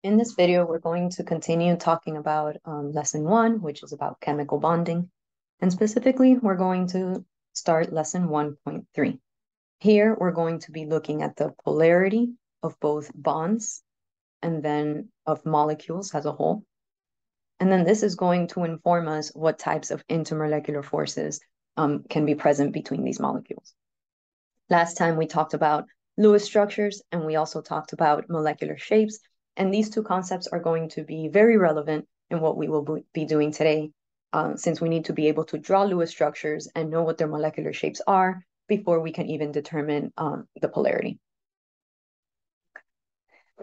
In this video, we're going to continue talking about lesson 1, which is about chemical bonding. And specifically, we're going to start lesson 1.3. Here, we're going to be looking at the polarity of both bonds and then of molecules as a whole. And then this is going to inform us what types of intermolecular forces can be present between these molecules. Last time we talked about Lewis structures, and we also talked about molecular shapes. And these two concepts are going to be very relevant in what we will be doing today, since we need to be able to draw Lewis structures and know what their molecular shapes are before we can even determine the polarity.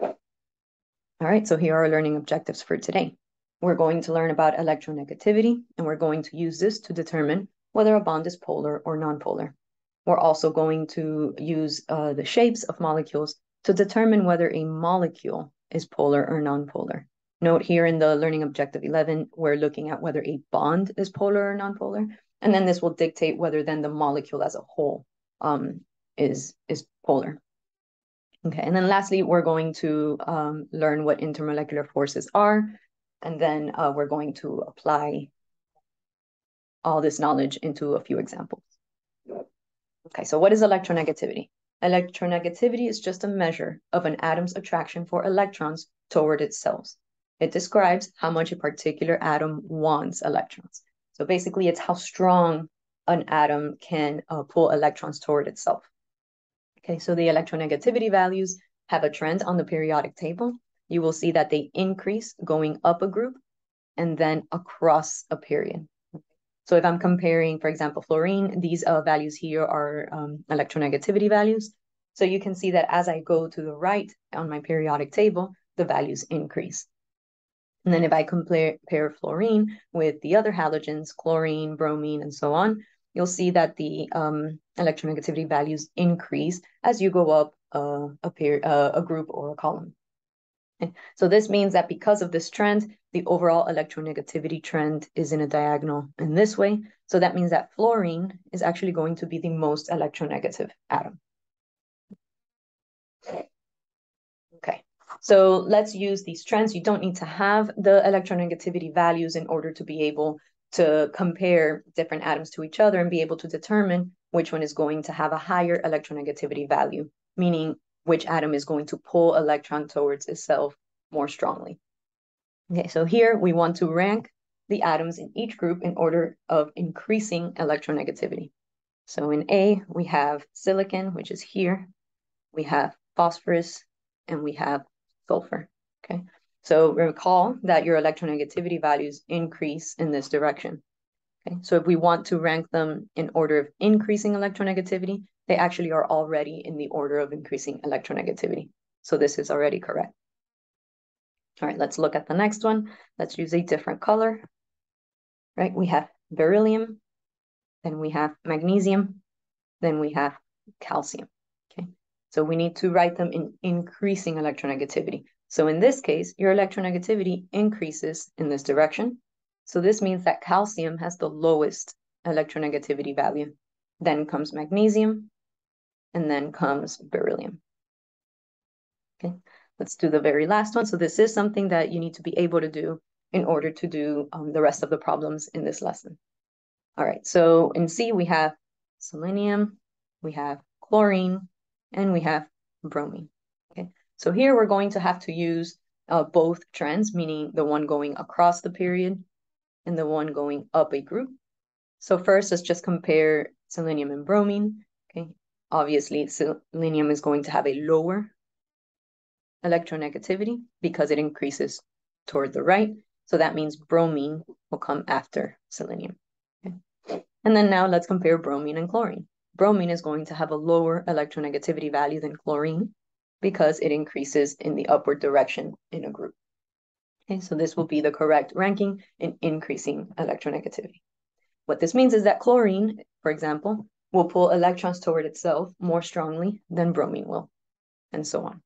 All right, so here are our learning objectives for today. We're going to learn about electronegativity, and we're going to use this to determine whether a bond is polar or nonpolar. We're also going to use the shapes of molecules to determine whether a molecule is polar or nonpolar. Note here in the learning objective 11, we're looking at whether a bond is polar or nonpolar, and then this will dictate whether then the molecule as a whole is polar. Okay, and then lastly, we're going to learn what intermolecular forces are, and then we're going to apply all this knowledge into a few examples. Okay, so what is electronegativity? Electronegativity is just a measure of an atom's attraction for electrons toward itself. It describes how much a particular atom wants electrons. So basically, it's how strong an atom can pull electrons toward itself. Okay, so the electronegativity values have a trend on the periodic table. You will see that they increase going up a group and then across a period. So if I'm comparing, for example, fluorine, these values here are electronegativity values. So you can see that as I go to the right on my periodic table, the values increase. And then if I compare fluorine with the other halogens, chlorine, bromine, and so on, you'll see that the electronegativity values increase as you go up a group or a column. Okay. So this means that because of this trend, the overall electronegativity trend is in a diagonal in this way. So that means that fluorine is actually going to be the most electronegative atom. Okay, so let's use these trends. You don't need to have the electronegativity values in order to be able to compare different atoms to each other and be able to determine which one is going to have a higher electronegativity value, meaning which atom is going to pull electron towards itself more strongly. Okay, so here we want to rank the atoms in each group in order of increasing electronegativity. So in A, we have silicon, which is here. We have phosphorus, and we have sulfur. Okay, so recall that your electronegativity values increase in this direction. Okay, so if we want to rank them in order of increasing electronegativity, they actually are already in the order of increasing electronegativity. So this is already correct. All right, let's look at the next one. Let's use a different color. Right, we have beryllium, then we have magnesium, then we have calcium. Okay, so we need to write them in increasing electronegativity. So in this case, your electronegativity increases in this direction. So this means that calcium has the lowest electronegativity value. Then comes magnesium, and then comes beryllium. Okay, let's do the very last one. So this is something that you need to be able to do in order to do the rest of the problems in this lesson. All right, so in C, we have selenium, we have chlorine, and we have bromine. Okay, so here we're going to have to use both trends, meaning the one going across the period and the one going up a group. So first, let's just compare selenium and bromine. Okay, obviously, selenium is going to have a lower electronegativity because it increases toward the right. So that means bromine will come after selenium. Okay. And then now let's compare bromine and chlorine. Bromine is going to have a lower electronegativity value than chlorine because it increases in the upward direction in a group. Okay, so this will be the correct ranking in increasing electronegativity. What this means is that chlorine, for example, will pull electrons toward itself more strongly than bromine will, and so on.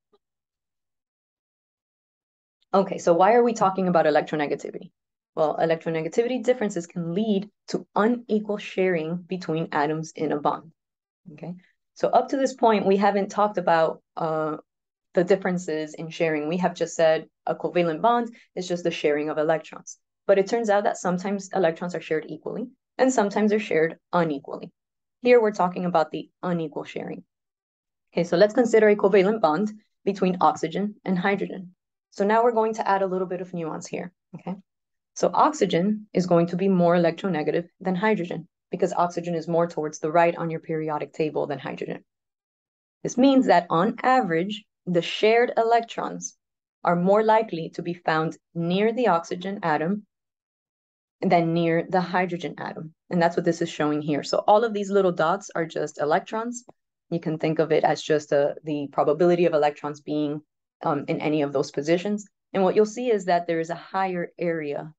Okay, so why are we talking about electronegativity? Well, electronegativity differences can lead to unequal sharing between atoms in a bond. Okay, so up to this point, we haven't talked about the differences in sharing. We have just said a covalent bond is just the sharing of electrons. But it turns out that sometimes electrons are shared equally and sometimes they're shared unequally. Here we're talking about the unequal sharing. Okay, so let's consider a covalent bond between oxygen and hydrogen. So now we're going to add a little bit of nuance here, okay? So oxygen is going to be more electronegative than hydrogen because oxygen is more towards the right on your periodic table than hydrogen. This means that on average, the shared electrons are more likely to be found near the oxygen atom than near the hydrogen atom. And that's what this is showing here. So all of these little dots are just electrons. You can think of it as just the probability of electrons being in any of those positions. And what you'll see is that there is a higher area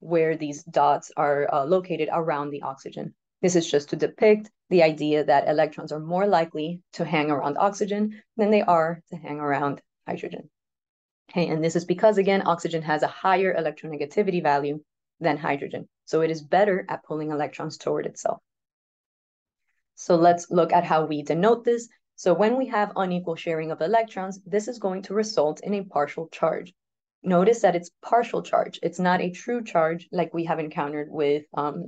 where these dots are located around the oxygen. This is just to depict the idea that electrons are more likely to hang around oxygen than they are to hang around hydrogen. Okay, and this is because, again, oxygen has a higher electronegativity value than hydrogen. So it is better at pulling electrons toward itself. So let's look at how we denote this. So when we have unequal sharing of electrons, this is going to result in a partial charge. Notice that it's partial charge. It's not a true charge like we have encountered with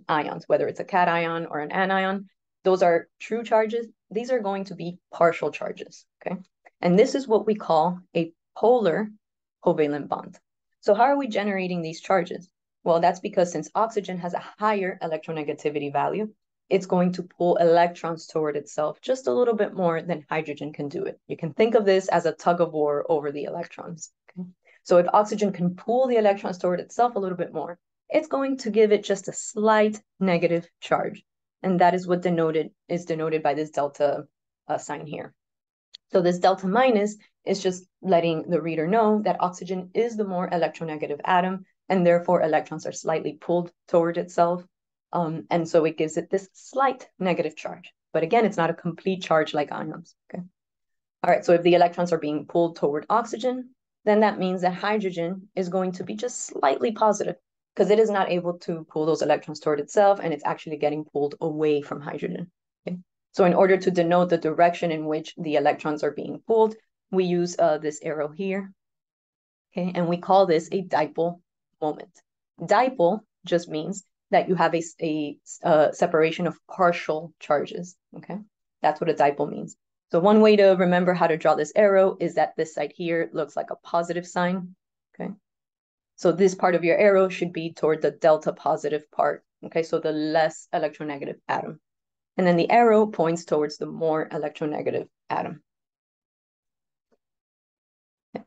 ions, whether it's a cation or an anion. Those are true charges. These are going to be partial charges, okay? And this is what we call a polar covalent bond. So how are we generating these charges? Well, that's because since oxygen has a higher electronegativity value, it's going to pull electrons toward itself just a little bit more than hydrogen can do it. You can think of this as a tug of war over the electrons, okay? So if oxygen can pull the electrons toward itself a little bit more, it's going to give it just a slight negative charge. And that is what is denoted by this delta sign here. So this delta minus is just letting the reader know that oxygen is the more electronegative atom, and therefore electrons are slightly pulled toward itself. And so it gives it this slight negative charge. But again, it's not a complete charge like ions, okay? All right, so if the electrons are being pulled toward oxygen, then that means that hydrogen is going to be just slightly positive because it is not able to pull those electrons toward itself, and it's actually getting pulled away from hydrogen. Okay? So in order to denote the direction in which the electrons are being pulled, we use this arrow here, okay? And we call this a dipole moment. Dipole just means that you have a separation of partial charges, okay? That's what a dipole means. So one way to remember how to draw this arrow is that this side here looks like a positive sign, okay? So this part of your arrow should be toward the delta positive part, okay? So the less electronegative atom. And then the arrow points towards the more electronegative atom. Okay.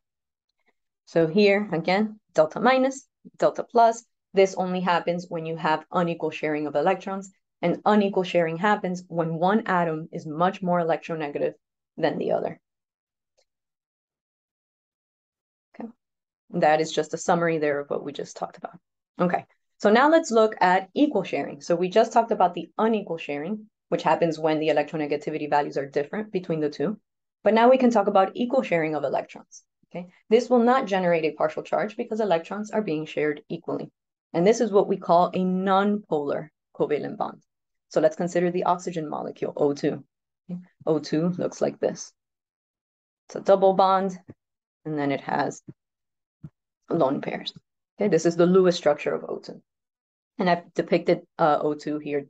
So here, again, delta minus, delta plus. This only happens when you have unequal sharing of electrons. And unequal sharing happens when one atom is much more electronegative than the other. Okay, that is just a summary there of what we just talked about. Okay, so now let's look at equal sharing. So we just talked about the unequal sharing, which happens when the electronegativity values are different between the two. But now we can talk about equal sharing of electrons. Okay, this will not generate a partial charge because electrons are being shared equally. And this is what we call a nonpolar covalent bond. So let's consider the oxygen molecule, O2. Okay. O2 looks like this. It's a double bond, and then it has lone pairs. Okay, this is the Lewis structure of O2. And I've depicted O2 here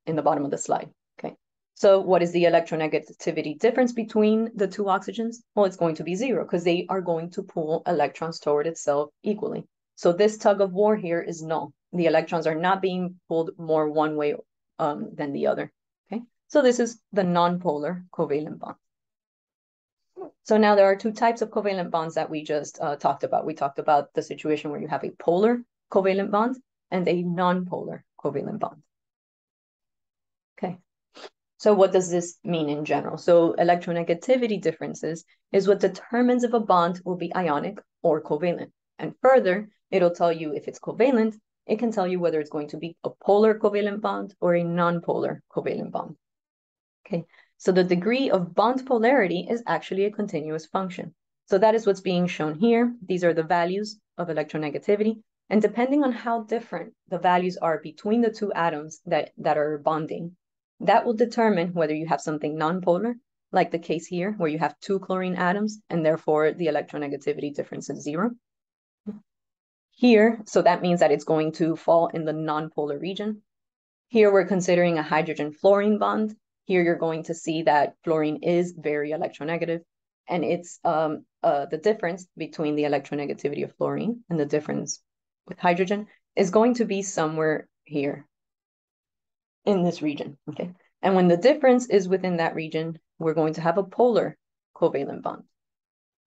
in the bottom of the slide. Okay, so what is the electronegativity difference between the two oxygens? Well, it's going to be 0 because they are going to pull electrons toward itself equally. So this tug of war here is null. The electrons are not being pulled more one way than the other. Okay, so this is the nonpolar covalent bond. So now there are two types of covalent bonds that we just talked about. We talked about the situation where you have a polar covalent bond and a nonpolar covalent bond. Okay, so what does this mean in general? So electronegativity differences is what determines if a bond will be ionic or covalent. And further, it'll tell you if it's covalent, it can tell you whether it's going to be a polar covalent bond or a nonpolar covalent bond. Okay, so the degree of bond polarity is actually a continuous function. So that is what's being shown here. These are the values of electronegativity. And depending on how different the values are between the two atoms that are bonding, that will determine whether you have something nonpolar like the case here, where you have 2 chlorine atoms, and therefore the electronegativity difference is 0. Here, so that means that it's going to fall in the nonpolar region. Here we're considering a hydrogen-fluorine bond. Here you're going to see that fluorine is very electronegative, and it's the difference between the electronegativity of fluorine and the difference with hydrogen is going to be somewhere here in this region, okay? And when the difference is within that region, we're going to have a polar covalent bond,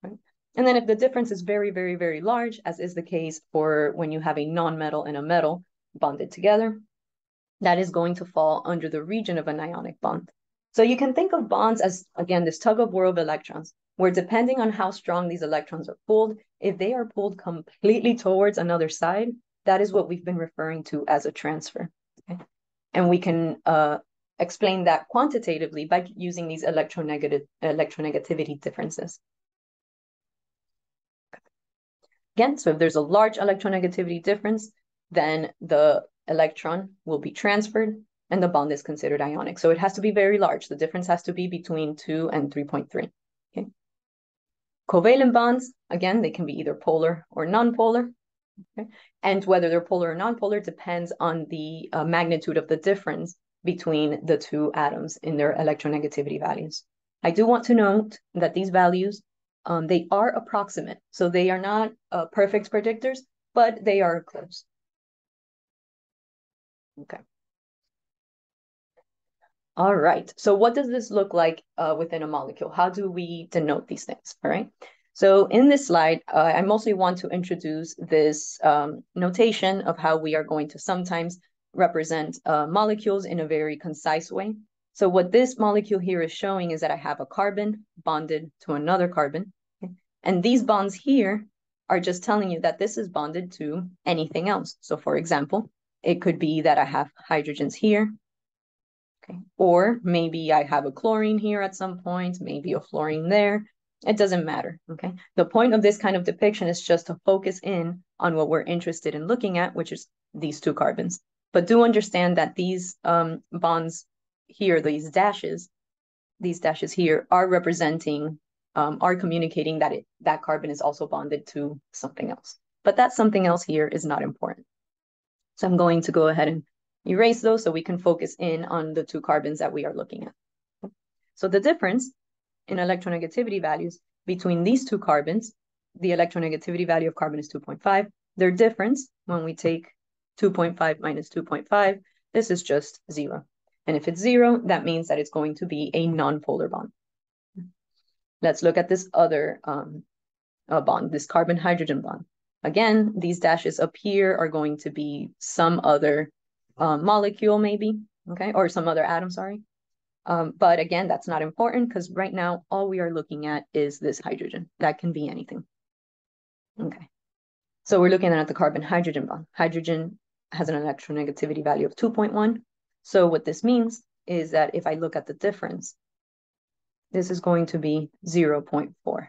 right? And then if the difference is very, very, very large, as is the case for when you have a non-metal and a metal bonded together, that is going to fall under the region of an ionic bond. So you can think of bonds as, again, this tug of war of electrons, where depending on how strong these electrons are pulled, if they are pulled completely towards another side, that is what we've been referring to as a transfer. Okay? And we can explain that quantitatively by using these electronegativity differences. Again, so if there's a large electronegativity difference, then the electron will be transferred and the bond is considered ionic. So it has to be very large. The difference has to be between 2 and 3.3. Okay. Covalent bonds, again, they can be either polar or nonpolar. Okay. And whether they're polar or nonpolar depends on the magnitude of the difference between the 2 atoms in their electronegativity values. I do want to note that these values, they are approximate. So they are not perfect predictors, but they are close. Okay. All right. So what does this look like within a molecule? How do we denote these things? All right. So in this slide, I mostly want to introduce this notation of how we are going to sometimes represent molecules in a very concise way. So what this molecule here is showing is that I have a carbon bonded to another carbon. Okay? And these bonds here are just telling you that this is bonded to anything else. So for example, it could be that I have hydrogens here. Okay. Or maybe I have a chlorine here at some point, maybe a fluorine there. It doesn't matter, okay? The point of this kind of depiction is just to focus in on what we're interested in looking at, which is these 2 carbons. But do understand that these bonds here, these dashes here are representing, are communicating that that carbon is also bonded to something else. But that something else here is not important. So I'm going to go ahead and erase those so we can focus in on the 2 carbons that we are looking at. So the difference in electronegativity values between these 2 carbons, the electronegativity value of carbon is 2.5. Their difference, when we take 2.5 minus 2.5, this is just 0. And if it's 0, that means that it's going to be a nonpolar bond. Let's look at this other bond, this carbon-hydrogen bond. Again, these dashes up here are going to be some other molecule maybe, okay, or some other atom, sorry. But again, that's not important because right now, all we are looking at is this hydrogen. That can be anything. Okay, so we're looking at the carbon-hydrogen bond. Hydrogen has an electronegativity value of 2.1. So what this means is that if I look at the difference, this is going to be 0.4. Okay?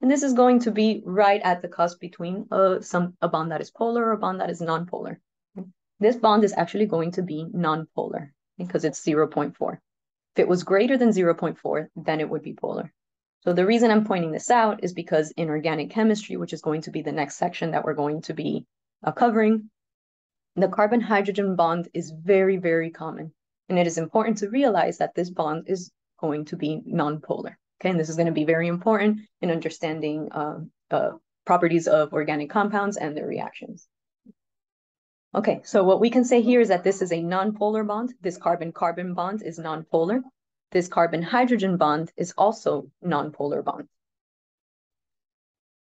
And this is going to be right at the cusp between a bond that is polar or a bond that is nonpolar. Okay? This bond is actually going to be nonpolar because it's 0.4. If it was greater than 0.4, then it would be polar. So the reason I'm pointing this out is because in organic chemistry, which is going to be the next section that we're going to be covering, the carbon-hydrogen bond is very, very common. And it is important to realize that this bond is going to be nonpolar. Okay, and this is going to be very important in understanding properties of organic compounds and their reactions. Okay, so what we can say here is that this is a nonpolar bond. This carbon-carbon bond is nonpolar. This carbon-hydrogen bond is also nonpolar bond.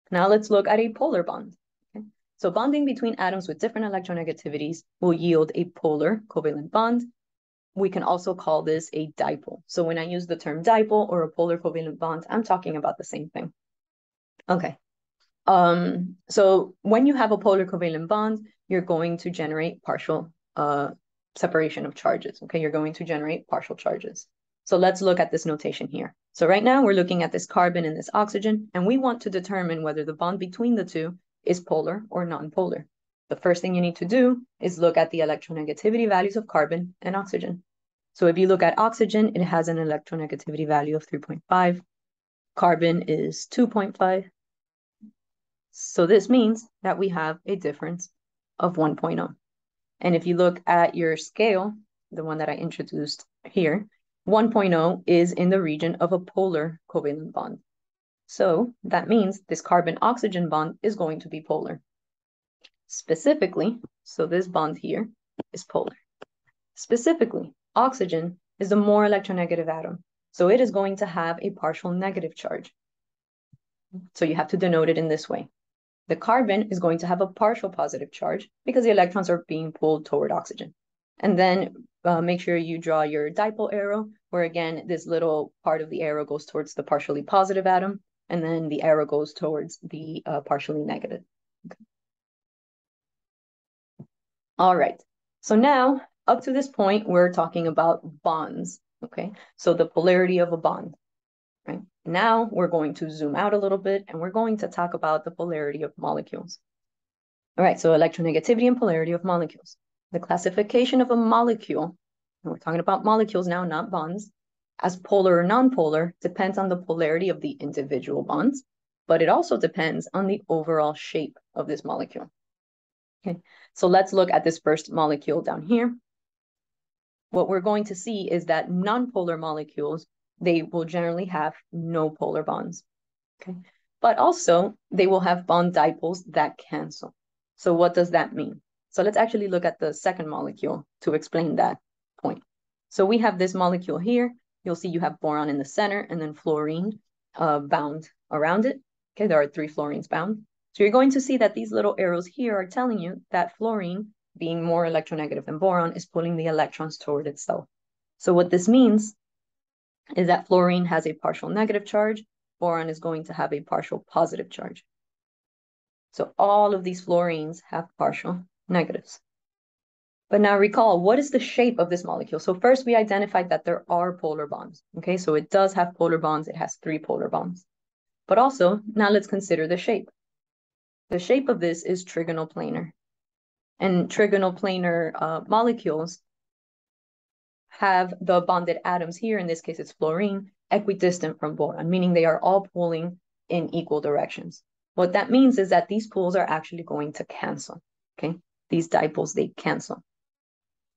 Now let's look at a polar bond. Okay? So bonding between atoms with different electronegativities will yield a polar covalent bond. We can also call this a dipole. So when I use the term dipole or a polar covalent bond, I'm talking about the same thing. Okay. So when you have a polar covalent bond, you're going to generate partial separation of charges. Okay, you're going to generate partial charges. So let's look at this notation here. So right now we're looking at this carbon and this oxygen, and we want to determine whether the bond between the 2 is polar or nonpolar. The first thing you need to do is look at the electronegativity values of carbon and oxygen. So if you look at oxygen, it has an electronegativity value of 3.5. Carbon is 2.5. So this means that we have a difference of 1.0. And if you look at your scale, the one that I introduced here, 1.0 is in the region of a polar covalent bond. So that means this carbon-oxygen bond is going to be polar. Specifically, so this bond here is polar. Specifically, oxygen is the more electronegative atom. So it is going to have a partial negative charge. So you have to denote it in this way. The carbon is going to have a partial positive charge because the electrons are being pulled toward oxygen. And then make sure you draw your dipole arrow, where again, this little part of the arrow goes towards the partially positive atom, and then the arrow goes towards the partially negative. Okay. All right, so now up to this point, we're talking about bonds, okay? So the polarity of a bond. Right? Now we're going to zoom out a little bit and we're going to talk about the polarity of molecules. All right, so electronegativity and polarity of molecules. The classification of a molecule, and we're talking about molecules now, not bonds, as polar or nonpolar depends on the polarity of the individual bonds, but it also depends on the overall shape of this molecule. Okay, so let's look at this first molecule down here. What we're going to see is that nonpolar molecules, they will generally have no polar bonds, okay? But also, they will have bond dipoles that cancel. So what does that mean? So let's actually look at the second molecule to explain that point. So we have this molecule here. You'll see you have boron in the center and then fluorine bound around it. Okay, there are 3 fluorines bound. So you're going to see that these little arrows here are telling you that fluorine, being more electronegative than boron, is pulling the electrons toward itself. So what this means is that fluorine has a partial negative charge, boron is going to have a partial positive charge. So all of these fluorines have partial negatives. But now recall, what is the shape of this molecule? So first we identified that there are polar bonds, okay? So it does have polar bonds, it has 3 polar bonds. But also, now let's consider the shape. The shape of this is trigonal planar. And trigonal planar molecules have the bonded atoms here, in this case it's fluorine, equidistant from boron, meaning they are all pulling in equal directions. What that means is that these pulls are actually going to cancel, okay? These dipoles, they cancel.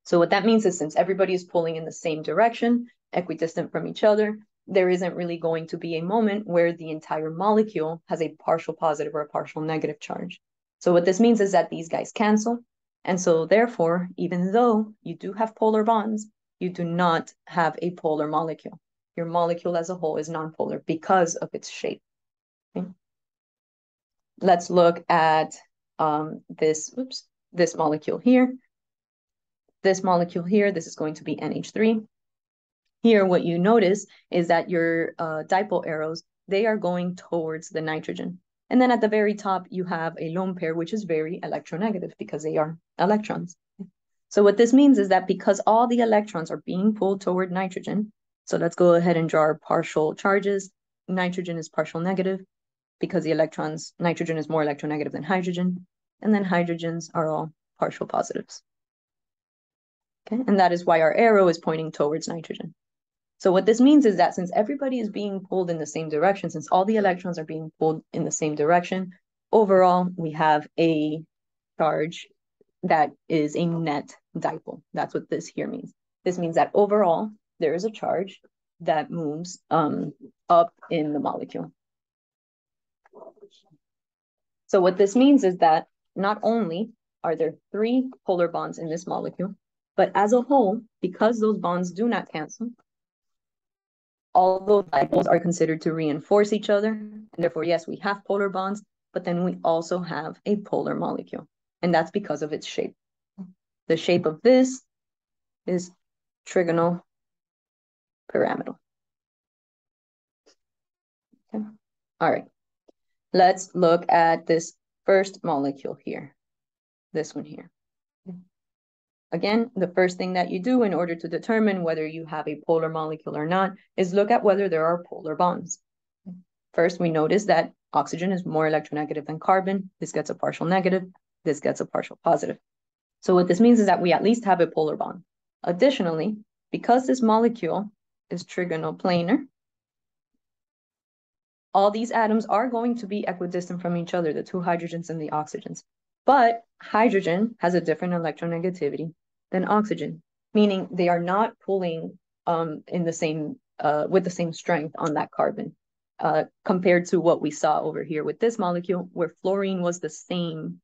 So what that means is since everybody is pulling in the same direction, equidistant from each other, there isn't really going to be a moment where the entire molecule has a partial positive or a partial negative charge. So what this means is that these guys cancel. And so therefore, even though you do have polar bonds, you do not have a polar molecule. Your molecule as a whole is nonpolar because of its shape. Okay? Let's look at this molecule here. This molecule here, this is going to be NH3. Here, what you notice is that your dipole arrows, they are going towards the nitrogen. And then at the very top, you have a lone pair, which is very electronegative because they are electrons. So what this means is that because all the electrons are being pulled toward nitrogen, so let's go ahead and draw our partial charges. Nitrogen is partial negative because the electrons, nitrogen is more electronegative than hydrogen, and then hydrogens are all partial positives. Okay, and that is why our arrow is pointing towards nitrogen. So what this means is that since everybody is being pulled in the same direction, since all the electrons are being pulled in the same direction, overall, we have a charge that is a net dipole. That's what this here means. This means that overall, there is a charge that moves up in the molecule. So what this means is that not only are there 3 polar bonds in this molecule, but as a whole, because those bonds do not cancel, all those dipoles are considered to reinforce each other. And therefore, yes, we have polar bonds, but then we also have a polar molecule. And that's because of its shape. The shape of this is trigonal pyramidal. Okay. All right. Let's look at this first molecule here. This one here. Again, the first thing that you do in order to determine whether you have a polar molecule or not is look at whether there are polar bonds. First, we notice that oxygen is more electronegative than carbon. This gets a partial negative. This gets a partial positive. So what this means is that we at least have a polar bond. Additionally, because this molecule is trigonoplanar, all these atoms are going to be equidistant from each other, the two hydrogens and the oxygens. But hydrogen has a different electronegativity than oxygen, meaning they are not pulling in the same with the same strength on that carbon, compared to what we saw over here with this molecule, where fluorine was the same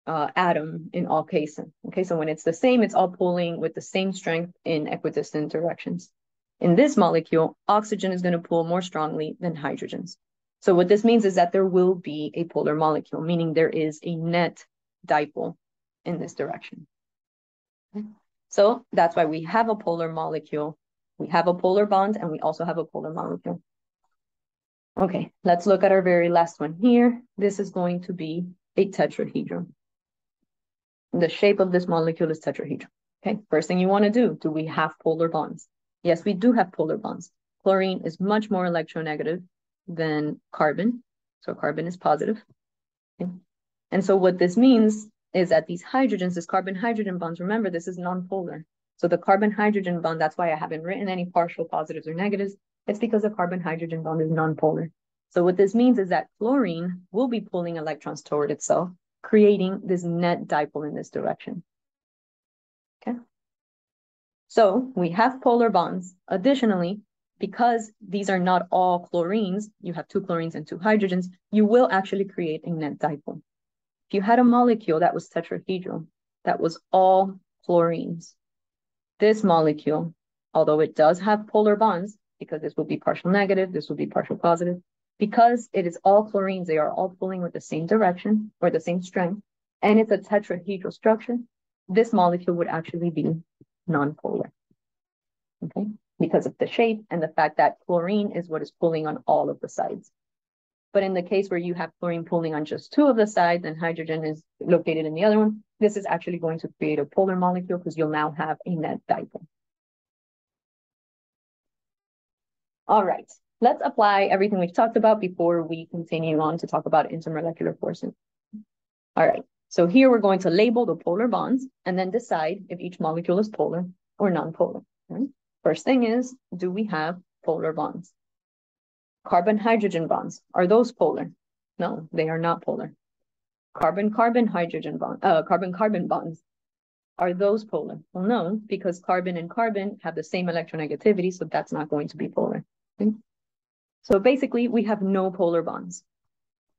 atom in all cases. Okay, so when it's the same, it's all pulling with the same strength in equidistant directions. In this molecule, oxygen is going to pull more strongly than hydrogens. So what this means is that there will be a polar molecule, meaning there is a net dipole in this direction. Okay. So that's why we have a polar molecule. We have a polar bond, and we also have a polar molecule. Okay, let's look at our very last one here. This is going to be a tetrahedron. The shape of this molecule is tetrahedron. Okay, first thing you want to do we have polar bonds? Yes, we do have polar bonds. Chlorine is much more electronegative than carbon. So carbon is positive. Okay. And so what this means is that these hydrogens, this carbon-hydrogen bonds, remember, this is nonpolar. So the carbon-hydrogen bond, that's why I haven't written any partial positives or negatives. It's because the carbon-hydrogen bond is nonpolar. So what this means is that fluorine will be pulling electrons toward itself, creating this net dipole in this direction. Okay. So we have polar bonds. Additionally, because these are not all chlorines, you have two chlorines and two hydrogens, you will actually create a net dipole. If you had a molecule that was tetrahedral, that was all chlorines, this molecule, although it does have polar bonds, because this will be partial negative, this will be partial positive, because it is all chlorines, they are all pulling with the same direction or the same strength, and it's a tetrahedral structure, this molecule would actually be nonpolar. Okay, because of the shape and the fact that chlorine is what is pulling on all of the sides. But in the case where you have chlorine pulling on just two of the sides and hydrogen is located in the other one, this is actually going to create a polar molecule because you'll now have a net dipole. All right, let's apply everything we've talked about before we continue on to talk about intermolecular forcing. All right, so here we're going to label the polar bonds and then decide if each molecule is polar or non-polar. Right? First thing is, do we have polar bonds? Carbon-hydrogen bonds, are those polar? No, they are not polar. Carbon-carbon-hydrogen bond, carbon-carbon bonds, are those polar? Well, no, because carbon and carbon have the same electronegativity, so that's not going to be polar. Okay? So basically, we have no polar bonds.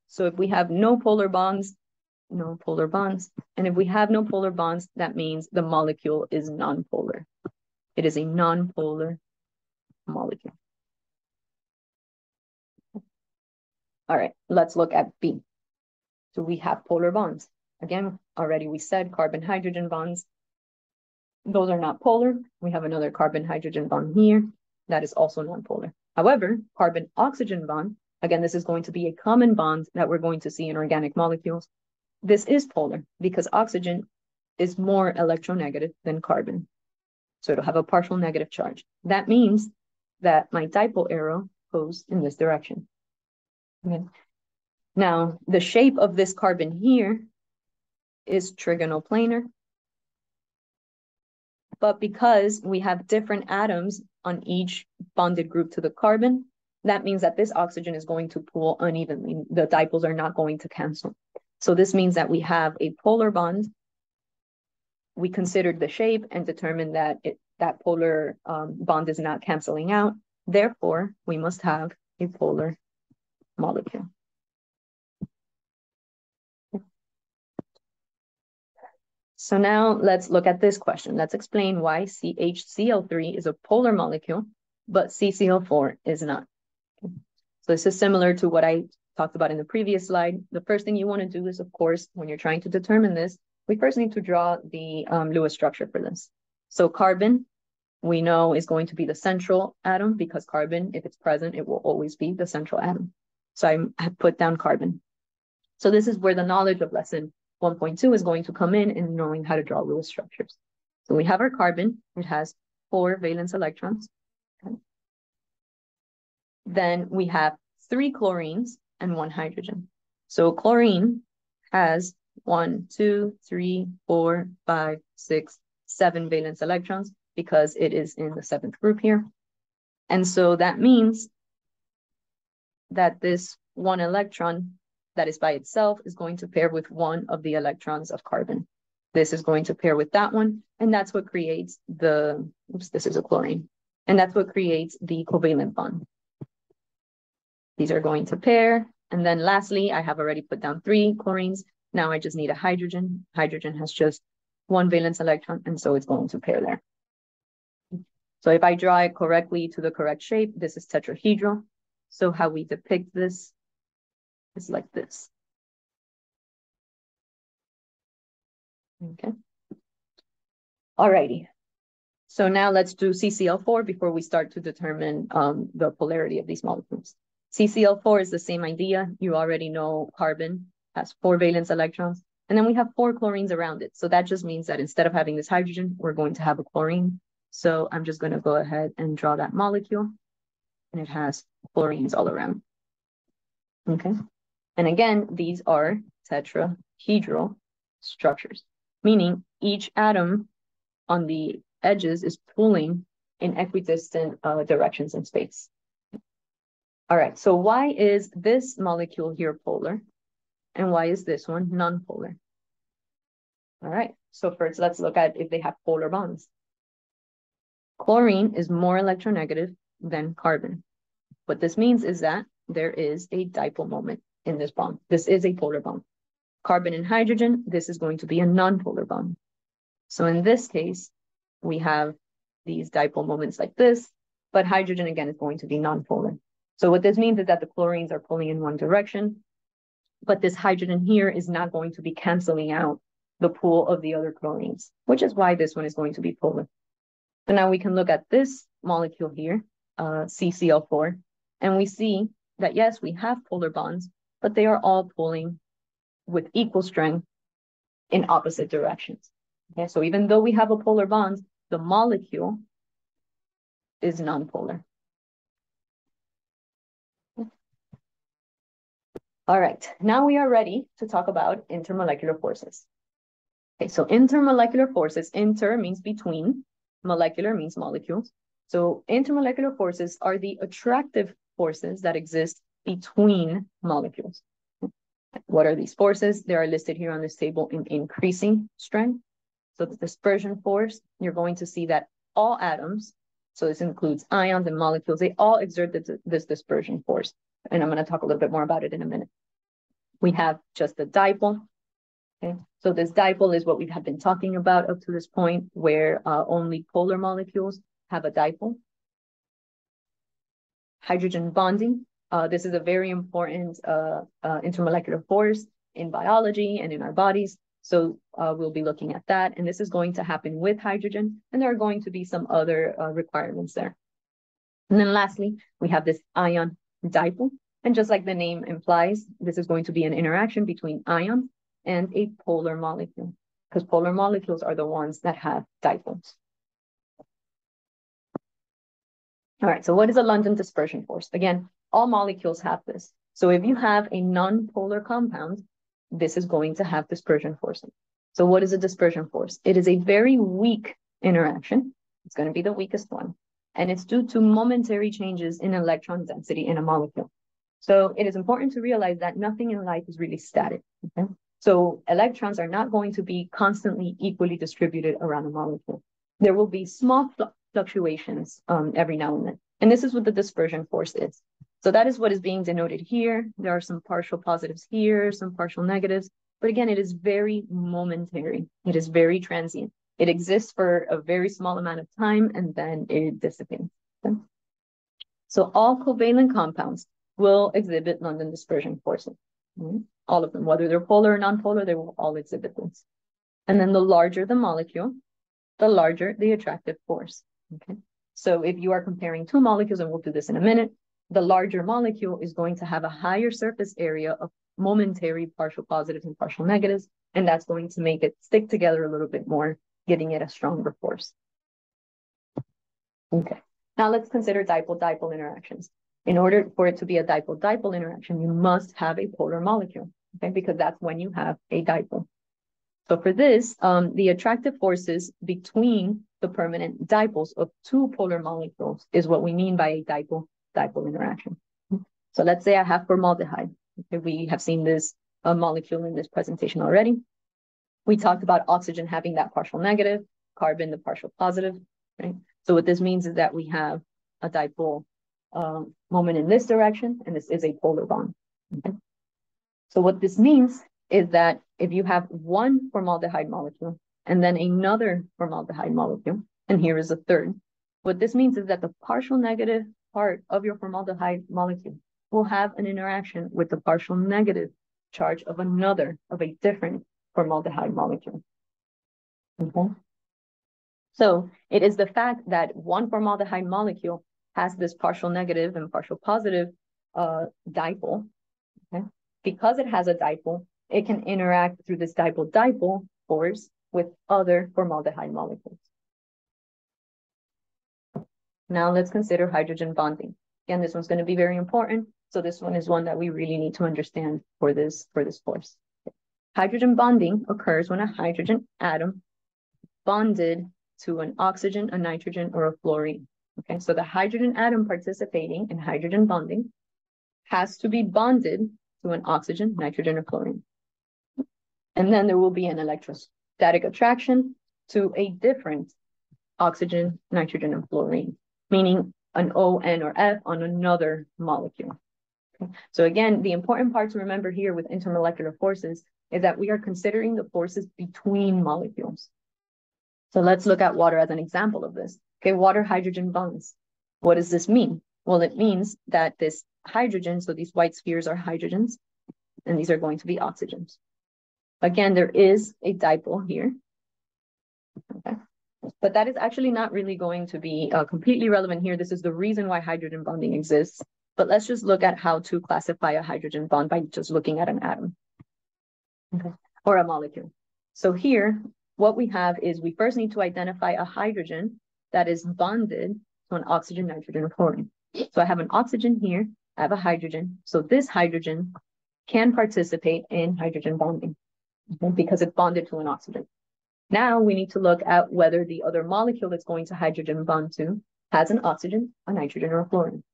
So if we have no polar bonds, no polar bonds, and if we have no polar bonds, that means the molecule is nonpolar. It is a nonpolar molecule. All right, let's look at B. So we have polar bonds. Again, already we said carbon-hydrogen bonds. Those are not polar. We have another carbon-hydrogen bond here that is also nonpolar. However, carbon-oxygen bond, again, this is going to be a common bond that we're going to see in organic molecules. This is polar because oxygen is more electronegative than carbon. So it'll have a partial negative charge. That means that my dipole arrow goes in this direction. Okay. Now, the shape of this carbon here is trigonoplanar. But because we have different atoms on each bonded group to the carbon, that means that this oxygen is going to pull unevenly. The dipoles are not going to cancel. So this means that we have a polar bond. We considered the shape and determined that that polar bond is not canceling out. Therefore, we must have a polar molecule. So now let's look at this question. Let's explain why CHCl3 is a polar molecule, but CCl4 is not. So this is similar to what I talked about in the previous slide. The first thing you want to do is, of course, when you're trying to determine this, we first need to draw the Lewis structure for this. So carbon, we know, is going to be the central atom because carbon, if it's present, it will always be the central atom. So I have put down carbon. So this is where the knowledge of lesson 1.2 is going to come in knowing how to draw Lewis structures. So we have our carbon. It has 4 valence electrons. Okay. Then we have 3 chlorines and 1 hydrogen. So chlorine has 1, 2, 3, 4, 5, 6, 7 valence electrons. because it is in the 7th group here. And so that means that this one electron that is by itself is going to pair with one of the electrons of carbon. This is going to pair with that one, and that's what creates the, oops, this is a chlorine. And that's what creates the covalent bond. These are going to pair. And then lastly, I have already put down 3 chlorines. Now I just need a hydrogen. Hydrogen has just 1 valence electron, and so it's going to pair there. So if I draw it correctly to the correct shape, this is tetrahedral. So how we depict this is like this. Okay. Alrighty. So now let's do CCl4 before we start to determine the polarity of these molecules. CCl4 is the same idea. You already know carbon has 4 valence electrons, and then we have 4 chlorines around it. So that just means that instead of having this hydrogen, we're going to have a chlorine. So I'm just going to go ahead and draw that molecule, and it has chlorines all around. Okay. And again, these are tetrahedral structures, meaning each atom on the edges is pulling in equidistant directions in space. All right, so why is this molecule here polar? And why is this one nonpolar? All right, so first let's look at if they have polar bonds. Chlorine is more electronegative than carbon. What this means is that there is a dipole moment in this bond. This is a polar bond. Carbon and hydrogen, this is going to be a nonpolar bond. So in this case, we have these dipole moments like this, but hydrogen again is going to be nonpolar. So what this means is that the chlorines are pulling in one direction, but this hydrogen here is not going to be canceling out the pull of the other chlorines, which is why this one is going to be polar. So now we can look at this molecule here, CCl4, and we see that yes, we have polar bonds, but they are all pulling with equal strength in opposite directions. Okay, so even though we have a polar bond, the molecule is nonpolar. All right, now we are ready to talk about intermolecular forces. Okay, so intermolecular forces, inter means between, molecular means molecules. So intermolecular forces are the attractive forces that exist between molecules. What are these forces? They are listed here on this table in increasing strength. So the dispersion force, you're going to see that all atoms, so this includes ions and molecules, they all exert this dispersion force. And I'm going to talk a little bit more about it in a minute. We have just the dipole. Okay, so this dipole is what we have been talking about up to this point, where only polar molecules have a dipole. Hydrogen bonding. This is a very important intermolecular force in biology and in our bodies. So we'll be looking at that. And this is going to happen with hydrogen. And there are going to be some other requirements there. And then lastly, we have this ion dipole. And just like the name implies, this is going to be an interaction between ions and a polar molecule, because polar molecules are the ones that have dipoles. All right, so what is a London dispersion force? Again, all molecules have this. So if you have a non-polar compound, this is going to have dispersion forcing. So what is a dispersion force? It is a very weak interaction. It's going to be the weakest one. And it's due to momentary changes in electron density in a molecule. So it is important to realize that nothing in life is really static. Okay? So electrons are not going to be constantly equally distributed around a molecule. There will be small fluctuations every now and then. And this is what the dispersion force is. So that is what is being denoted here. There are some partial positives here, some partial negatives. But again, it is very momentary. It is very transient. It exists for a very small amount of time and then it dissipates. Okay? So all covalent compounds will exhibit London dispersion forces. All of them, whether they're polar or non-polar, they will all exhibit this. And then the larger the molecule, the larger the attractive force. Okay. So if you are comparing 2 molecules, and we'll do this in a minute, the larger molecule is going to have a higher surface area of momentary partial positives and partial negatives, and that's going to make it stick together a little bit more, giving it a stronger force. Okay. Now let's consider dipole-dipole interactions. In order for it to be a dipole-dipole interaction, you must have a polar molecule, okay? Because that's when you have a dipole. So for this, the attractive forces between the permanent dipoles of two polar molecules is what we mean by a dipole-dipole interaction. So let's say I have formaldehyde. Okay, we have seen this molecule in this presentation already. We talked about oxygen having that partial negative, carbon the partial positive, right? So what this means is that we have a dipole moment in this direction, and this is a polar bond. Okay? So what this means is that if you have one formaldehyde molecule and then another formaldehyde molecule, and here is a third, what this means is that the partial negative part of your formaldehyde molecule will have an interaction with the partial negative charge of a different formaldehyde molecule. Okay. So it is the fact that one formaldehyde molecule has this partial negative and partial positive dipole. Okay. Because it has a dipole, it can interact through this dipole-dipole force with other formaldehyde molecules. Now let's consider hydrogen bonding. Again, this one's going to be very important. So this one is one that we really need to understand for this course. Hydrogen bonding occurs when a hydrogen atom bonded to an oxygen, a nitrogen, or a fluorine. Okay, so the hydrogen atom participating in hydrogen bonding has to be bonded to an oxygen, nitrogen, or fluorine. And then there will be an electrostatic attraction to a different oxygen, nitrogen, and fluorine, meaning an O, N, or F on another molecule. Okay. So again, the important part to remember here with intermolecular forces is that we are considering the forces between molecules. So let's look at water as an example of this. Okay, water-hydrogen bonds. What does this mean? Well, it means that this hydrogen, so these white spheres are hydrogens, and these are going to be oxygens. Again, there is a dipole here. Okay. But that is actually not really going to be completely relevant here. This is the reason why hydrogen bonding exists. But let's just look at how to classify a hydrogen bond by just looking at an atom, okay, or a molecule. So here, what we have is we first need to identify a hydrogen that is bonded to an oxygen, nitrogen, or fluorine. So I have an oxygen here, I have a hydrogen. So this hydrogen can participate in hydrogen bonding, okay, because it's bonded to an oxygen. Now we need to look at whether the other molecule that's going to hydrogen bond to has an oxygen, a nitrogen, or a fluorine.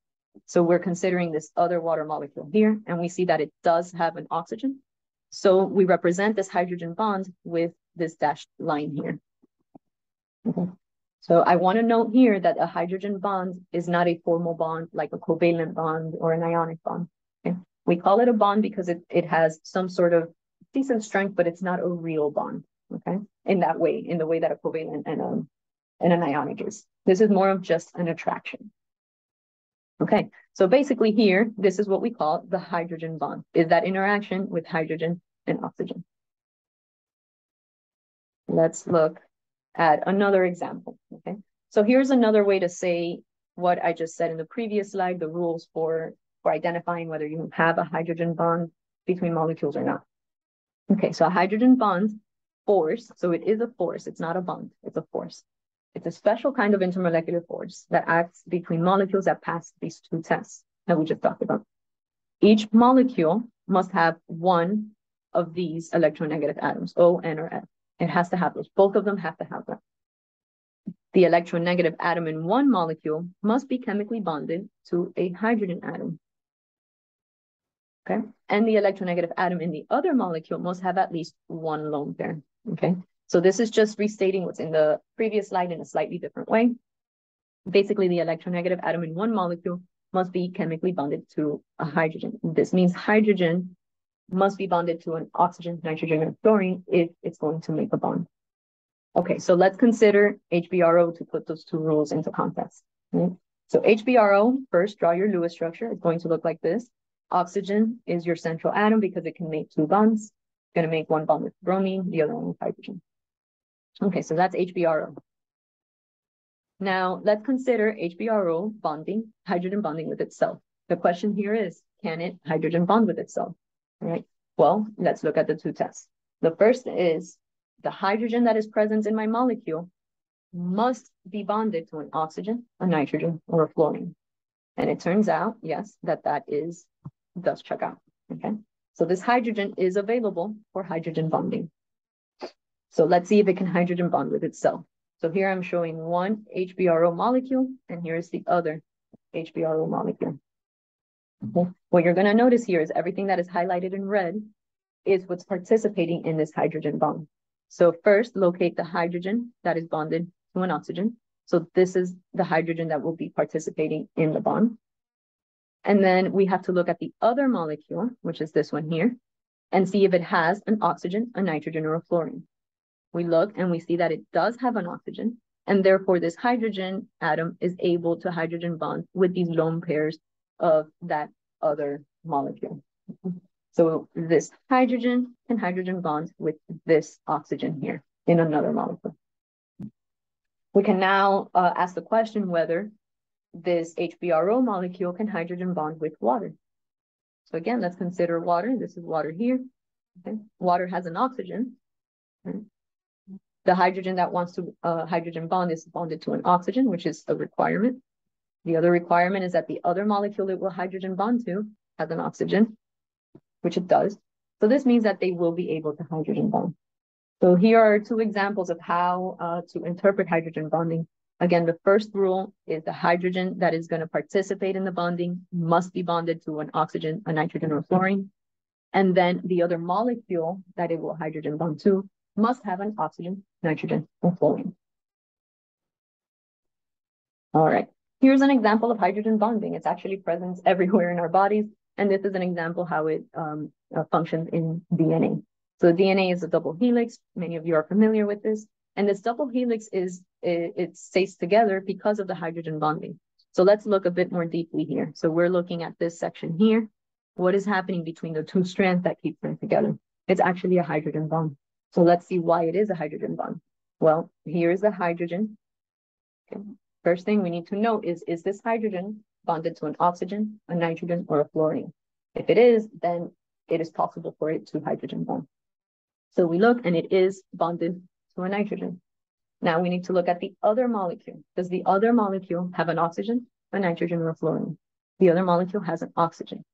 So we're considering this other water molecule here, and we see that it does have an oxygen. So we represent this hydrogen bond with this dashed line here. Okay. So I want to note here that a hydrogen bond is not a formal bond like a covalent bond or an ionic bond. Okay. We call it a bond because it has some sort of decent strength, but it's not a real bond. Okay, in that way, in the way that a covalent and an ionic is. This is more of just an attraction. Okay, so basically here, this is what we call the hydrogen bond, is that interaction with hydrogen and oxygen. Let's look at another example, okay? So here's another way to say what I just said in the previous slide, the rules for identifying whether you have a hydrogen bond between molecules or not. Okay, so a hydrogen bond force, so it is a force, it's not a bond, it's a force. It's a special kind of intermolecular force that acts between molecules that pass these two tests that we just talked about. Each molecule must have one of these electronegative atoms, O, N, or F. It has to have those. Both of them have to have that. The electronegative atom in one molecule must be chemically bonded to a hydrogen atom. Okay, and the electronegative atom in the other molecule must have at least one lone pair. Okay, so this is just restating what's in the previous slide in a slightly different way. Basically, the electronegative atom in one molecule must be chemically bonded to a hydrogen. This means hydrogen must be bonded to an oxygen, nitrogen, or fluorine if it's going to make a bond. Okay, so let's consider HBRO to put those two rules into context. Okay? So HBRO, first draw your Lewis structure. It's going to look like this. Oxygen is your central atom because it can make two bonds. It's going to make one bond with bromine, the other one with hydrogen. Okay, so that's HBRO. Now let's consider HBRO bonding, hydrogen bonding with itself. The question here is, can it hydrogen bond with itself? All right, well, let's look at the two tests. The first is the hydrogen that is present in my molecule must be bonded to an oxygen, a nitrogen, or a fluorine. And it turns out, yes, that does check out, okay? So this hydrogen is available for hydrogen bonding. So let's see if it can hydrogen bond with itself. So here I'm showing one HBRO molecule, and here's the other HBRO molecule. Okay. What you're going to notice here is everything that is highlighted in red is what's participating in this hydrogen bond. So first, locate the hydrogen that is bonded to an oxygen. So this is the hydrogen that will be participating in the bond. And then we have to look at the other molecule, which is this one here, and see if it has an oxygen, a nitrogen, or a fluorine. We look and we see that it does have an oxygen, and therefore this hydrogen atom is able to hydrogen bond with these lone pairs of that other molecule. So this hydrogen can hydrogen bond with this oxygen here in another molecule. We can now ask the question whether this HBRO molecule can hydrogen bond with water. So again, let's consider water. This is water here. Okay. Water has an oxygen. Okay. The hydrogen that wants to hydrogen bond is bonded to an oxygen, which is a requirement. The other requirement is that the other molecule it will hydrogen bond to has an oxygen, which it does. So this means that they will be able to hydrogen bond. So here are two examples of how to interpret hydrogen bonding. Again, the first rule is the hydrogen that is going to participate in the bonding must be bonded to an oxygen, a nitrogen, or fluorine. And then the other molecule that it will hydrogen bond to must have an oxygen, nitrogen, or fluorine. All right, here's an example of hydrogen bonding. It's actually present everywhere in our bodies. And this is an example how it functions in DNA. So DNA is a double helix. Many of you are familiar with this. And this double helix it stays together because of the hydrogen bonding. So let's look a bit more deeply here. So we're looking at this section here. What is happening between the two strands that keep them together? It's actually a hydrogen bond. So let's see why it is a hydrogen bond. Well, here's the hydrogen. Okay. First thing we need to know is this hydrogen bonded to an oxygen, a nitrogen, or a fluorine? If it is, then it is possible for it to hydrogen bond. So we look and it is bonded to a nitrogen. Now we need to look at the other molecule. Does the other molecule have an oxygen, a nitrogen, or a fluorine? The other molecule has an oxygen.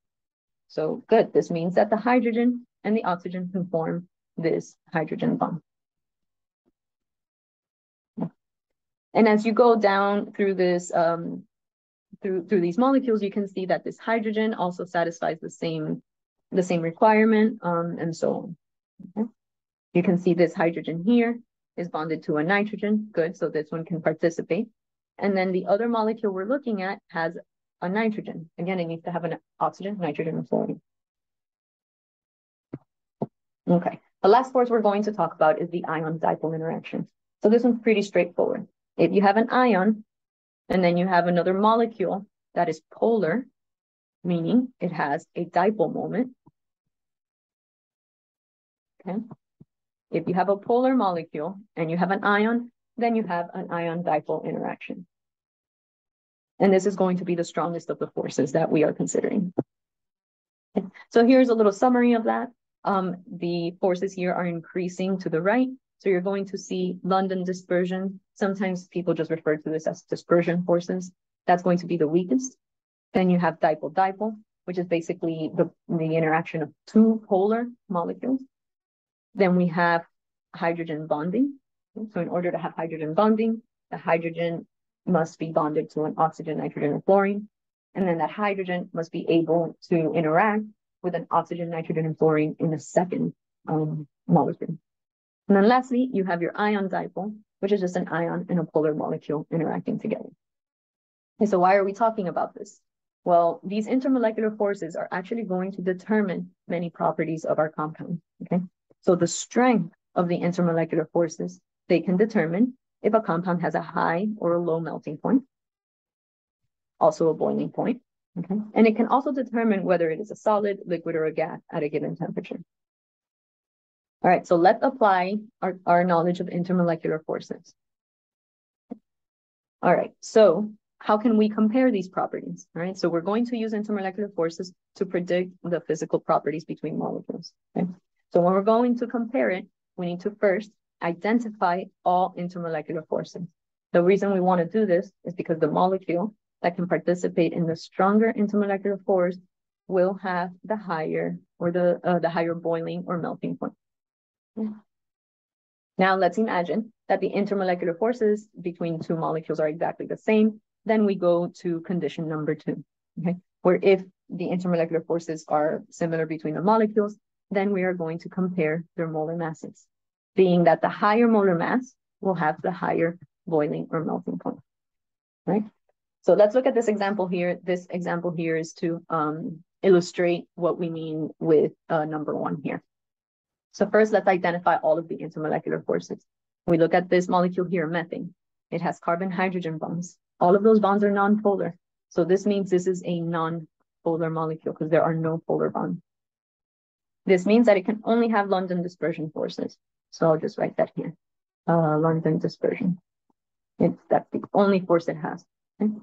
So good, this means that the hydrogen and the oxygen can form this hydrogen bond. And as you go down through this, through these molecules, you can see that this hydrogen also satisfies the same requirement, and so on. Okay. You can see this hydrogen here is bonded to a nitrogen. Good, so this one can participate. And then the other molecule we're looking at has a nitrogen. Again, it needs to have an oxygen, nitrogen, and fluorine. Okay, the last force we're going to talk about is the ion-dipole interaction. So this one's pretty straightforward. If you have an ion, and then you have another molecule that is polar, meaning it has a dipole moment. Okay. If you have a polar molecule and you have an ion, then you have an ion-dipole interaction. And this is going to be the strongest of the forces that we are considering. Okay. So here's a little summary of that. The forces here are increasing to the right. So you're going to see London dispersion. Sometimes people just refer to this as dispersion forces. That's going to be the weakest. Then you have dipole-dipole, which is basically the interaction of two polar molecules. Then we have hydrogen bonding. So in order to have hydrogen bonding, the hydrogen must be bonded to an oxygen, nitrogen, or fluorine. And then that hydrogen must be able to interact with an oxygen, nitrogen, and fluorine in a second molecule. And then lastly, you have your ion dipole, which is just an ion and a polar molecule interacting together. Okay, so why are we talking about this? Well, these intermolecular forces are actually going to determine many properties of our compound. Okay, so the strength of the intermolecular forces, they can determine if a compound has a high or a low melting point, also a boiling point. Okay, and it can also determine whether it is a solid, liquid, or a gas at a given temperature. All right, so let's apply our knowledge of intermolecular forces. All right, so how can we compare these properties? All right, so we're going to use intermolecular forces to predict the physical properties between molecules. Okay, so when we're going to compare it, we need to first identify all intermolecular forces. The reason we want to do this is because the molecule that can participate in the stronger intermolecular force will have the higher or the higher boiling or melting point. Now let's imagine that the intermolecular forces between two molecules are exactly the same. Then we go to condition number 2, okay? Where if the intermolecular forces are similar between the molecules, then we are going to compare their molar masses, being that the higher molar mass will have the higher boiling or melting point, right? So let's look at this example here. This example here is to illustrate what we mean with number 1 here. So first, let's identify all of the intermolecular forces. We look at this molecule here, methane. It has carbon-hydrogen bonds. All of those bonds are nonpolar. So this means this is a non-polar molecule because there are no polar bonds. This means that it can only have London dispersion forces. So I'll just write that here. London dispersion. That's the only force it has. Okay?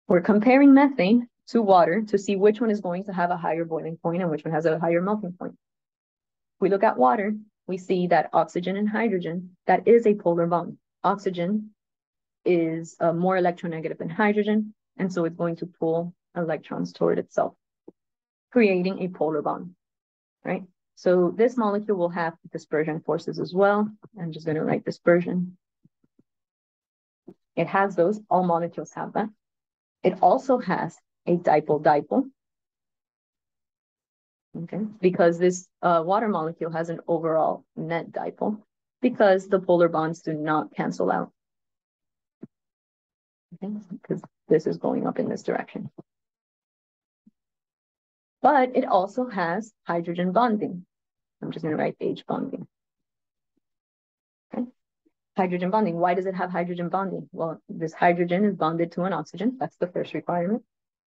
We're comparing methane to water to see which one is going to have a higher boiling point and which one has a higher melting point. We look at water, we see that oxygen and hydrogen, that is a polar bond. Oxygen is more electronegative than hydrogen, and so it's going to pull electrons toward itself, creating a polar bond, right? So this molecule will have dispersion forces as well. I'm just going to write dispersion. It has those, all molecules have that. It also has a dipole-dipole. Okay, because this water molecule has an overall net dipole because the polar bonds do not cancel out. Okay, because this is going up in this direction. But it also has hydrogen bonding. I'm just going to write H bonding. Okay, hydrogen bonding. Why does it have hydrogen bonding? Well, this hydrogen is bonded to an oxygen. That's the first requirement.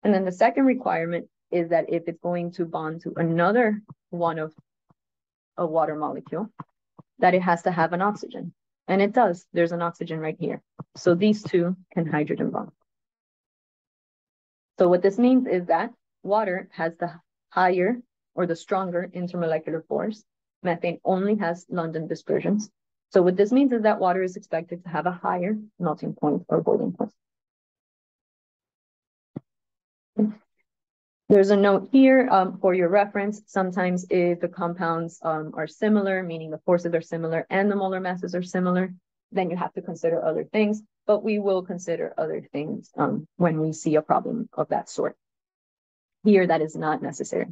And then the second requirement is that if it's going to bond to another one of a water molecule, that it has to have an oxygen. And it does. There's an oxygen right here. So these two can hydrogen bond. So what this means is that water has the higher or the stronger intermolecular force. Methane only has London dispersions. So what this means is that water is expected to have a higher melting point or boiling point. There's a note here for your reference. Sometimes if the compounds are similar, meaning the forces are similar and the molar masses are similar, then you have to consider other things. But we will consider other things when we see a problem of that sort. Here, that is not necessary.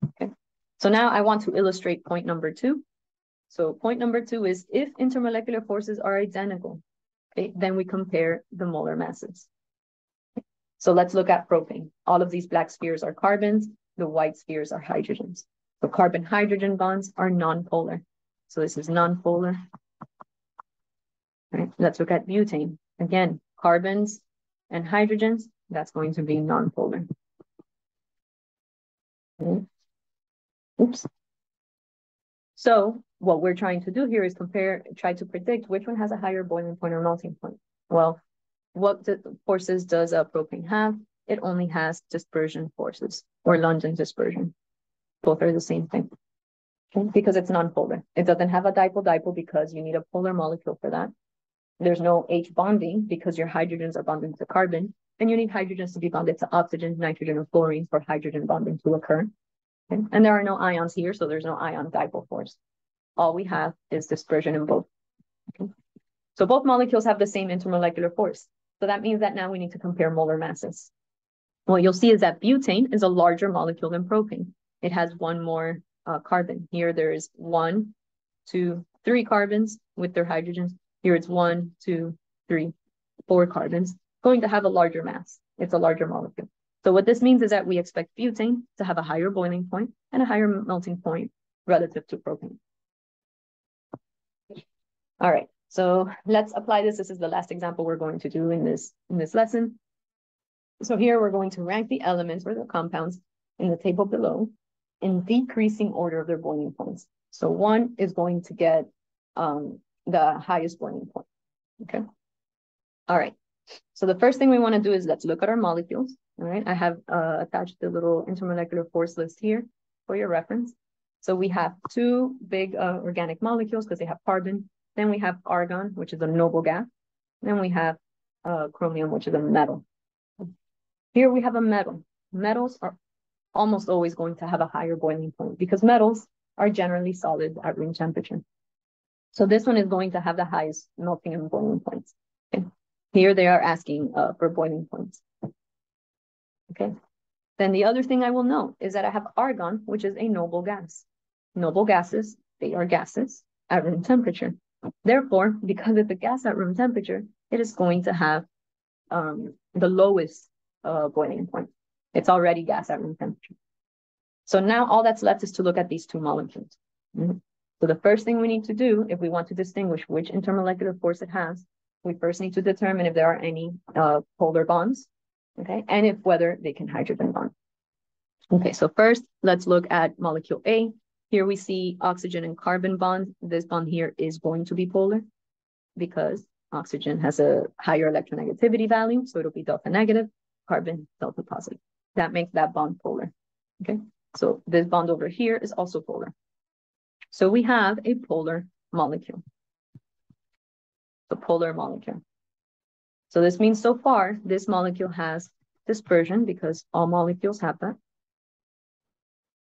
Okay. So now I want to illustrate point number 2. So point number 2 is if intermolecular forces are identical, okay, then we compare the molar masses. So let's look at propane. All of these black spheres are carbons. The white spheres are hydrogens. So carbon-hydrogen bonds are nonpolar. So this is nonpolar. Right. Let's look at butane. Again, carbons and hydrogens, that's going to be nonpolar. Okay. Oops. So what we're trying to do here is try to predict which one has a higher boiling point or melting point. Well, what forces does propane have? It only has dispersion forces or London dispersion. Both are the same thing, okay? Because it's nonpolar. It doesn't have a dipole-dipole because you need a polar molecule for that. There's no H bonding because your hydrogens are bonded to carbon, and you need hydrogens to be bonded to oxygen, nitrogen, or fluorine for hydrogen bonding to occur. Okay? And there are no ions here, so there's no ion dipole force. All we have is dispersion in both. Okay? So both molecules have the same intermolecular force. So that means that now we need to compare molar masses. What you'll see is that butane is a larger molecule than propane. It has one more carbon. Here there is 1, 2, 3 carbons with their hydrogens. Here it's 1, 2, 3, 4 carbons. Going to have a larger mass. It's a larger molecule. So what this means is that we expect butane to have a higher boiling point and a higher melting point relative to propane. All right. So let's apply this. This is the last example we're going to do in this lesson. So here we're going to rank the elements or the compounds in the table below in decreasing order of their boiling points. So 1 is going to get the highest boiling point. Okay. All right. So the first thing we want to do is let's look at our molecules. All right. I have attached the little intermolecular force list here for your reference. So we have 2 big organic molecules because they have carbon. Then we have argon, which is a noble gas. Then we have chromium, which is a metal. Here we have a metal. Metals are almost always going to have a higher boiling point because metals are generally solid at room temperature. So this one is going to have the highest melting and boiling points. Okay. Here they are asking for boiling points. Okay. Then the other thing I will note is that I have argon, which is a noble gas. Noble gases, they are gases at room temperature. Therefore, because it's a gas at room temperature, it is going to have the lowest boiling point. It's already gas at room temperature. So now all that's left is to look at these two molecules. So the first thing we need to do, if we want to distinguish which intermolecular force it has, we first need to determine if there are any polar bonds, okay, and if whether they can hydrogen bond. Okay, so first, let's look at molecule A. Here we see oxygen and carbon bond. This bond here is going to be polar because oxygen has a higher electronegativity value, so it'll be delta negative, carbon delta positive. That makes that bond polar, okay? So this bond over here is also polar. So we have a polar molecule. The polar molecule. So this means so far, this molecule has dispersion because all molecules have that.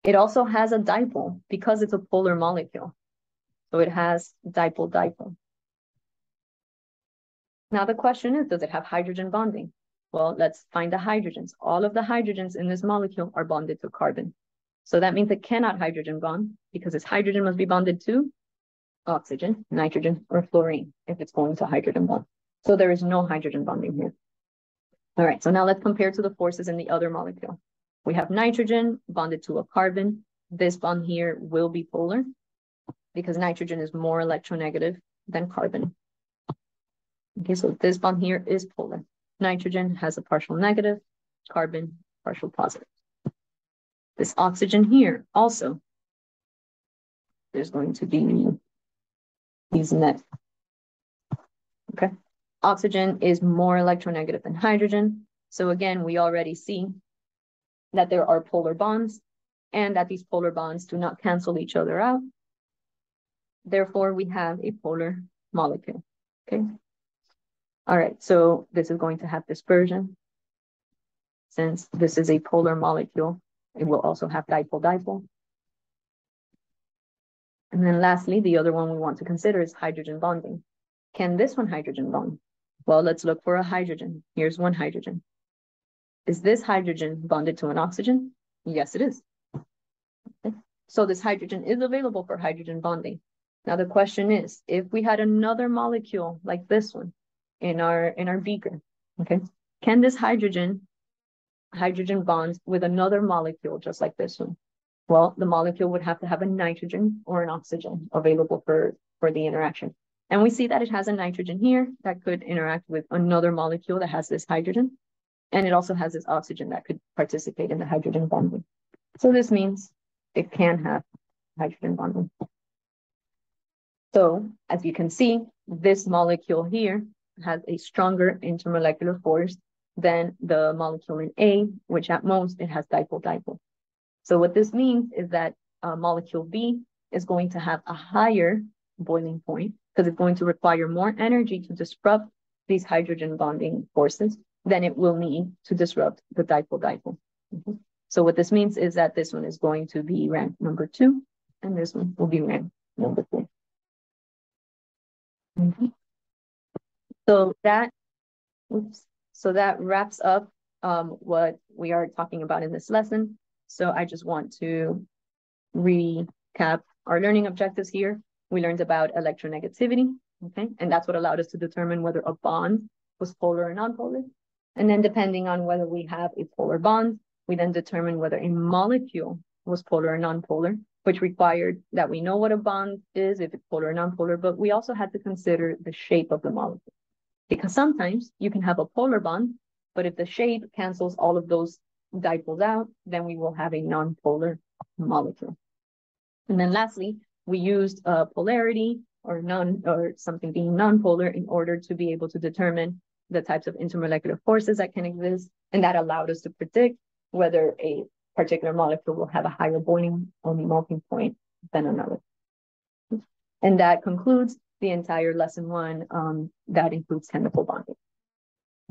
It also has a dipole because it's a polar molecule. So it has dipole-dipole. Now the question is, does it have hydrogen bonding? Well, let's find the hydrogens. All of the hydrogens in this molecule are bonded to carbon. So that means it cannot hydrogen bond because its hydrogen must be bonded to oxygen, nitrogen, or fluorine if it's going to hydrogen bond. So there is no hydrogen bonding here. All right, so now let's compare to the forces in the other molecule. We have nitrogen bonded to a carbon. This bond here will be polar because nitrogen is more electronegative than carbon. Okay, so this bond here is polar. Nitrogen has a partial negative, carbon partial positive. This oxygen here also, there's going to be these net. Okay, oxygen is more electronegative than hydrogen. So again, we already see that there are polar bonds and that these polar bonds do not cancel each other out. Therefore, we have a polar molecule. Okay. All right, so this is going to have dispersion. Since this is a polar molecule, it will also have dipole-dipole. And then lastly, the other one we want to consider is hydrogen bonding. Can this one hydrogen bond? Well, let's look for a hydrogen. Here's one hydrogen. Is this hydrogen bonded to an oxygen? Yes, it is. Okay. So this hydrogen is available for hydrogen bonding. Now the question is, if we had another molecule like this one in our beaker, okay, can this hydrogen bonds with another molecule just like this one? Well, the molecule would have to have a nitrogen or an oxygen available for the interaction. And we see that it has a nitrogen here that could interact with another molecule that has this hydrogen. And it also has this oxygen that could participate in the hydrogen bonding. So this means it can have hydrogen bonding. So as you can see, this molecule here has a stronger intermolecular force than the molecule in A, which at most it has dipole-dipole. So what this means is that molecule B is going to have a higher boiling point because it's going to require more energy to disrupt these hydrogen bonding forces than it will need to disrupt the dipole-dipole. So what this means is that this one is going to be ranked number 2, and this one will be ranked number 3. So that wraps up what we are talking about in this lesson. So I just want to recap our learning objectives here. We learned about electronegativity, okay? And that's what allowed us to determine whether a bond was polar or non-polar. And then depending on whether we have a polar bond, we then determine whether a molecule was polar or non-polar, which required that we know what a bond is, if it's polar or non-polar, but we also had to consider the shape of the molecule. Because sometimes you can have a polar bond, but if the shape cancels all of those dipoles out, then we will have a non-polar molecule. And then lastly, we used polarity or something being non-polar in order to be able to determine the types of intermolecular forces that can exist, and that allowed us to predict whether a particular molecule will have a higher boiling or melting point than another. And that concludes the entire lesson 1 that includes chemical bonding.